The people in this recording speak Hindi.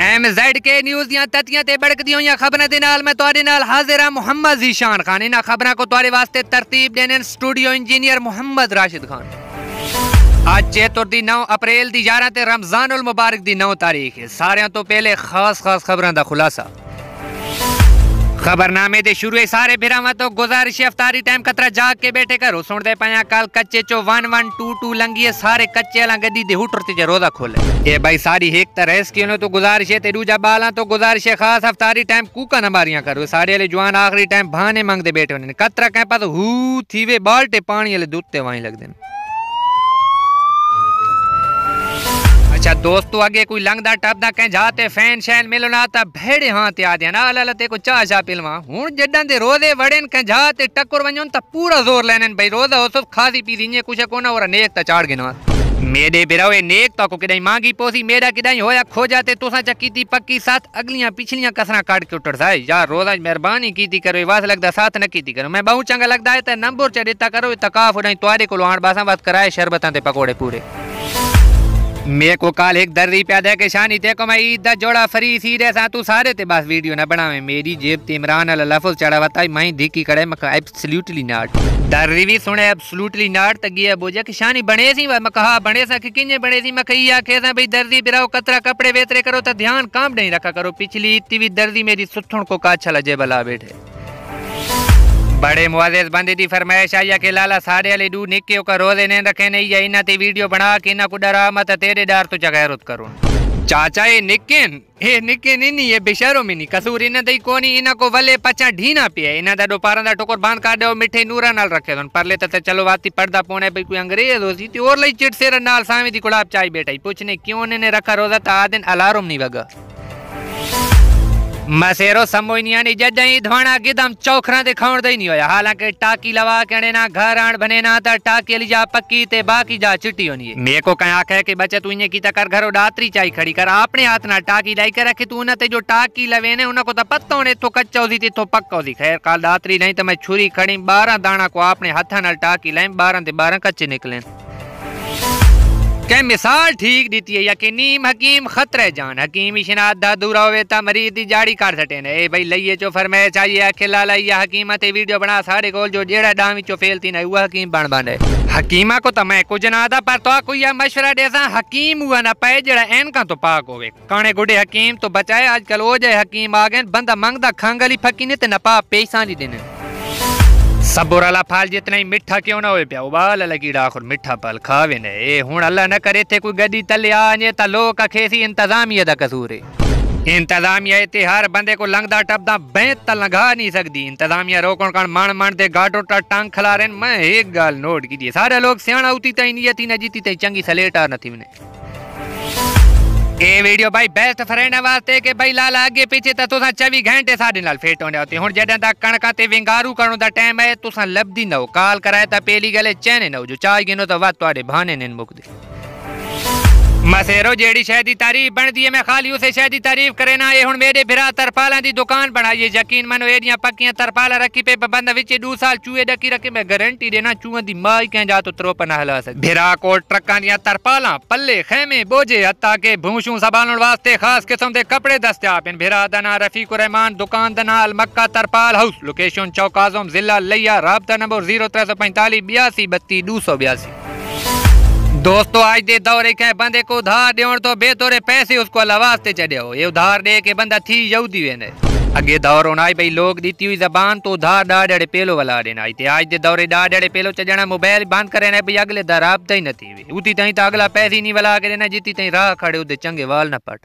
MZ के न्यूज़ दियां ततियां ते बड़कदियां होइयां खबरां दे नाल मैं तुहाडे नाल हाजिर हां मुहम्मद ज़ीशान खान। इन्हां खबरां को तुहाडे वास्ते तरतीब देने स्टूडियो इंजीनियर मुहम्मद राशिद खान। आज चेतुर्थी 9 अप्रैल दी 11 ते रमजानुल मुबारक दी 9 तारीख है। सारियां तो पहले खास खबरां दा खुलासा। खबरनामे दे शुरू सारे भिरावां तो गुजारिश अफ्तारी टाइम कतरा जाग के बैठे करो सुनदे पाया कल कच्चे चो 1122 लंघिए सारे कच्चे वाला गड्डी दे हुटर ते रोजा खोले। ए भाई सारी एक तरह रेस्क्यू तो गुजारिश है ते दूजा बाला तो गुजारिश है खास अफ्तारी टाइम कूका न मारियां करो। सारे वाले जवान आखिरी टाइम बहाने मंगदे बैठे होने कतरा कह पास हू थीवे बाल्टे पानी वाले दूध ते वहीं लगदे। अच्छा दोस्तों आगे कोई लंघदा टपदा कहीं जाते फैन शैन मिलना ता भेड़े हाँ ते आदे ना अल ते को चाह चाह पिलवा हूं जड्डां दे रोदे वड़ेन कहीं जाते टक्कर वंजन ता पूरा जोर लेने भाई रोदा हो सब खासी पी दी कुछ कोना और नेक ता चाड़ गिना मेरे बिरावे नेक तो को किदाई मांगी पोसी मेरा किदाई होया खो जाते तुसा चक्की ती पक्की साथ अगलियां पिछलियां कसरा काट के उतर जाए यार रोजा मेहरबानी कीती करो वास लगदा साथ न कीती करो मैं बहुत चंगा लगदा है ते नंबर च देता करो तकाफ उड़ाई तुआरे को आण बासा बात कराए शरबतां ते पकोड़े पूरे। मेरे को काल एक दर्दी प्यादा के शानी देखो मैं ईद दा जोड़ा फ्री सी रे सा तू सारे ते बस वीडियो ना बनावे मेरी जेब ते इमरान अल लफज चढ़ावता मैं धिकी कड़े मैं एब्सोल्युटली नॉट दर्दी भी सुने एब्सोल्युटली नॉट तगिया बोझा कि शानी बने सी मैं कहा बने सा कि किन्ने बने सी मैं कही आखे सा भाई दर्दी बिराओ कतरा कपड़े वेतरे करो तो ध्यान काम नहीं रखा करो पिछली इतनी भी दर्दी मेरी सुथण को काछा लजे बला बैठे। बड़े मुआज़िज़ बंदे दी फरमाइश आई के लाला सारे वाले दू निक्के का रोजे ने रखे नहीं या इन्हां ते वीडियो बना के इन्हां को डरा मत तेरे डर तो जगैरत करो चाचा ये निक्के नहीं ये बेशरो में नहीं कसूर इन्हां दई कोनी इन्हां को वले पचा ढीना पिया इन्हां दा दोपारा दा टोकर बांध काट दो मिठे नूरा नाल रखे दोन परले ते चलो वाती पर्दा पोने भाई कोई अंग्रेज होसी ते और लई चिट सेर नाल सावी दी गुलाब चाय बेटा पूछने क्यों ने रखा रोजा ता दिन अलार्म नहीं वगा मसेरो समोइनिया ने जजाई धवाना गिदम चौखरा दे खाउण दई नहीं होया हालांकि टाकी लवा के ना घर आण बने ना ता टाकी ली जा पक्की ते बाकी जा चिट्टी होनी है मेरे को कहा कह के बच्चे तू इने की कर घरो डातरी चाई खड़ी कर अपने हाथ ना टाकी लाई कर रखे तू न ते जो टाकी लवे ने उनको तो पत्ता होने तो कच्चा होसी तो पक्का होसी खैर काल डातरी नहीं तो मैं छुरी खड़ी 12 दाना को अपने हाथा नाल टाकी लाई 12 ते 12 कच्चे निकले के मिसाल ठीक दी है यकीनी हकीम खतरे जान हकीम इशनाद दा दूरा होवे ता मरीज दी जाड़ी काट सटे ने ए भाई लइए चो फरमाए चाहिए आखे लाला या हकीमा ते वीडियो बना सारे कोल जो जेड़ा डां विचो फेलती ना हुआ हकीम बन बने हकीमा को तो मैं कुछ ना दा पर तो कोई मशवरा देसा हकीम हुआ ना पाए जेड़ा एनका तो पाक होवे काने गुडे हकीम तो बचाए आजकल ओ जाए हकीम आ गए बंदा मंगदा खंगली फकी ने ते ना पा पैसा नहीं देने सबूर वाला फल जितना ही मिठा क्यों ना हो पिया उबाल लगी डाखुर मिठा फल खावे ने ए हुण अल्लाह न करे थे कोई गड्डी तले आने ता लोग खेसी इंतजामिया दा कसूर है इंतजामिया ते हर बंदे को लंघदा टपदा बैंत ता लंघा नहीं सकदी इंतजामिया रोकण कण मन दे गाटो टा टांग खलारे मैं एक गाल नोट की दी सारे लोग सियाणा उती तई नियति न जीती तई चंगी सलेटा न थी ने ए वीडियो भाई बेस्ट फ्रेंड वास्ते के भाई लाला आगे पीछे ता तुसा 24 घंटे साडे नाल फेट होने होती हुण जडा दा कणका ते विंगारू करणो दा टाइम है तुसा लबदी न हो काल कराए ता पहली गले चैने न हो जो चाय गिनो तो वा तुहाडे बहाने ने मुकदे मसेरो जेड़ी शायद दी तारीफ बनदी है मैं खाली उसे शायद दी तारीफ करे ना ये हुण मेरे भिरा तरपालां दी दुकान बनाई यकीन मनो एडियां पक्कियां तरपाला रखी पे बंदा विच 2 साल चूहे डकी रखे मैं गारंटी देना चूहे दी माई कह जा तो त्रोप ना हला सक भिरा को ट्रकां दियां तरपालां पल्ले खेमे बोझे हत्ता के भूषू संभालण वास्ते खास किस्म दे कपड़े दस्तयाब इन भिरा दा ना रफीकुर रहमान दुकान दा ना अल मक्का तरपाल हाउस लोकेशन चौक आजम जिला लिया राबता नंबर 0345 82 32 282। दोस्तों आज दे दौरे के बंदे को उधार देवण तो बेतोरे पैसे उसको अल्लाह वास्ते चढ़ियो ये उधार दे के बंदा थी यहूदी वेने अगे दौर होना भाई लोग दीती हुई जबान तो उधार डाड़े पेलो वाला देना आई आज दे दौरे डाड़े पेलो चढ़ना मोबाइल बंद करे ना भाई अगले दा राबता ही न थी उती तई ता अगला पैसे नहीं वाला के देना जीती तई राह खड़े उदे चंगे वाल न पट।